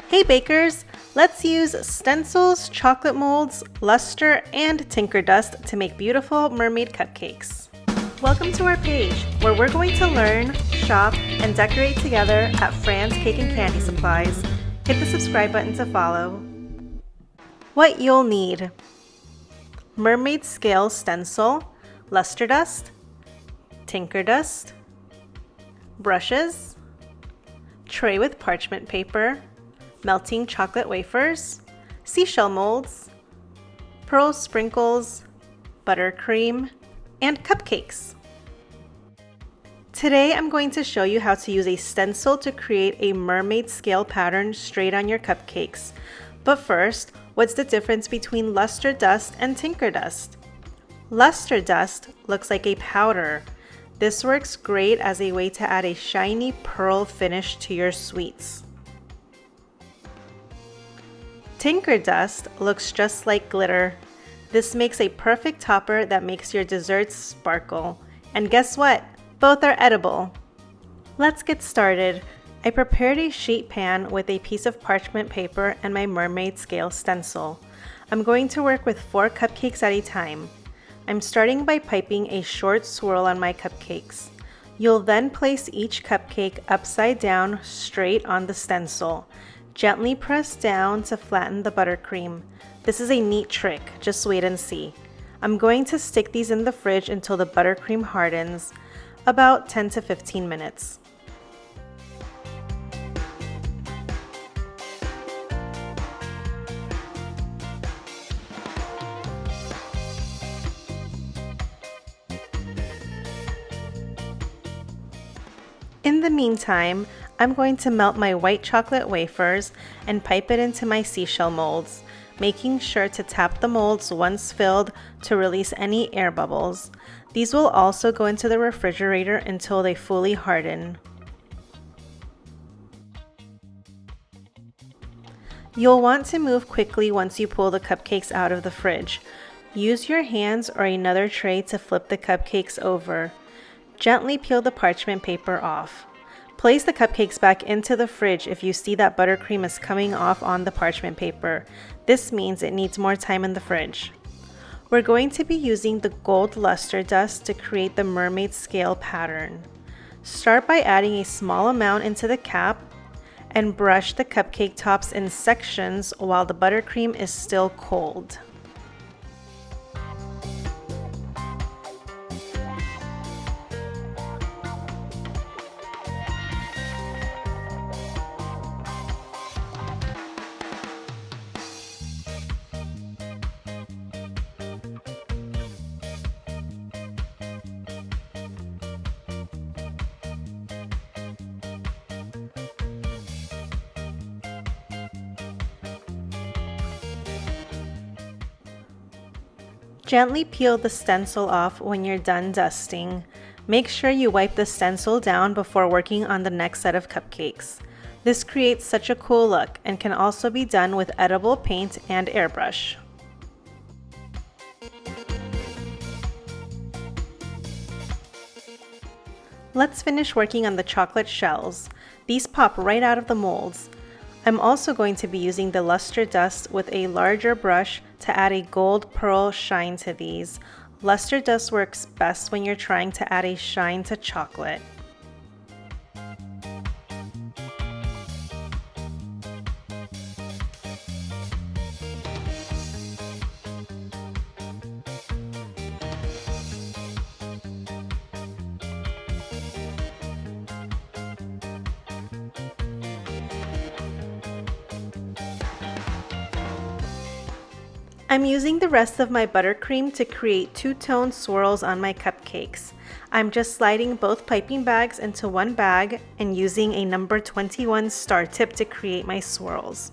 Hey bakers, let's use stencils, chocolate molds, luster, and tinker dust to make beautiful mermaid cupcakes. Welcome to our page where we're going to learn, shop, and decorate together at Fran's Cake and Candy Supplies. Hit the subscribe button to follow. What you'll need: mermaid scale stencil, luster dust, tinker dust, brushes, tray with parchment paper, melting chocolate wafers, seashell molds, pearl sprinkles, buttercream, and cupcakes. Today I'm going to show you how to use a stencil to create a mermaid scale pattern straight on your cupcakes. But first, what's the difference between luster dust and tinker dust? Luster dust looks like a powder. This works great as a way to add a shiny pearl finish to your sweets. Tinker dust looks just like glitter. This makes a perfect topper that makes your desserts sparkle. And guess what? Both are edible. Let's get started. I prepared a sheet pan with a piece of parchment paper and my mermaid scale stencil. I'm going to work with 4 cupcakes at a time. I'm starting by piping a short swirl on my cupcakes. You'll then place each cupcake upside down straight on the stencil. Gently press down to flatten the buttercream. This is a neat trick, just wait and see. I'm going to stick these in the fridge until the buttercream hardens, about 10 to 15 minutes. In the meantime, I'm going to melt my white chocolate wafers and pipe it into my seashell molds, making sure to tap the molds once filled to release any air bubbles. These will also go into the refrigerator until they fully harden. You'll want to move quickly once you pull the cupcakes out of the fridge. Use your hands or another tray to flip the cupcakes over. Gently peel the parchment paper off. Place the cupcakes back into the fridge if you see that buttercream is coming off on the parchment paper. This means it needs more time in the fridge. We're going to be using the gold luster dust to create the mermaid scale pattern. Start by adding a small amount into the cap and brush the cupcake tops in sections while the buttercream is still cold. Gently peel the stencil off when you're done dusting. Make sure you wipe the stencil down before working on the next set of cupcakes. This creates such a cool look and can also be done with edible paint and airbrush. Let's finish working on the chocolate shells. These pop right out of the molds. I'm also going to be using the luster dust with a larger brush to add a gold pearl shine to these. Luster dust works best when you're trying to add a shine to chocolate. I'm using the rest of my buttercream to create two-tone swirls on my cupcakes. I'm just sliding both piping bags into one bag and using a number 21 star tip to create my swirls.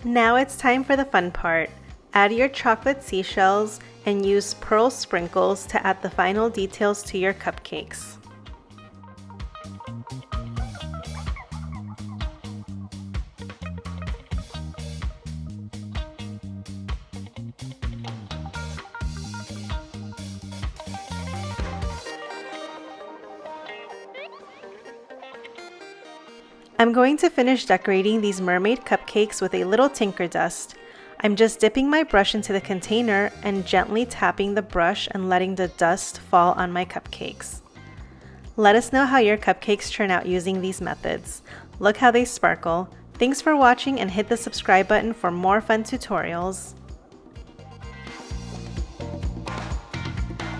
Now it's time for the fun part. Add your chocolate seashells and use pearl sprinkles to add the final details to your cupcakes. I'm going to finish decorating these mermaid cupcakes with a little tinker dust. I'm just dipping my brush into the container and gently tapping the brush and letting the dust fall on my cupcakes. Let us know how your cupcakes turn out using these methods. Look how they sparkle. Thanks for watching and hit the subscribe button for more fun tutorials.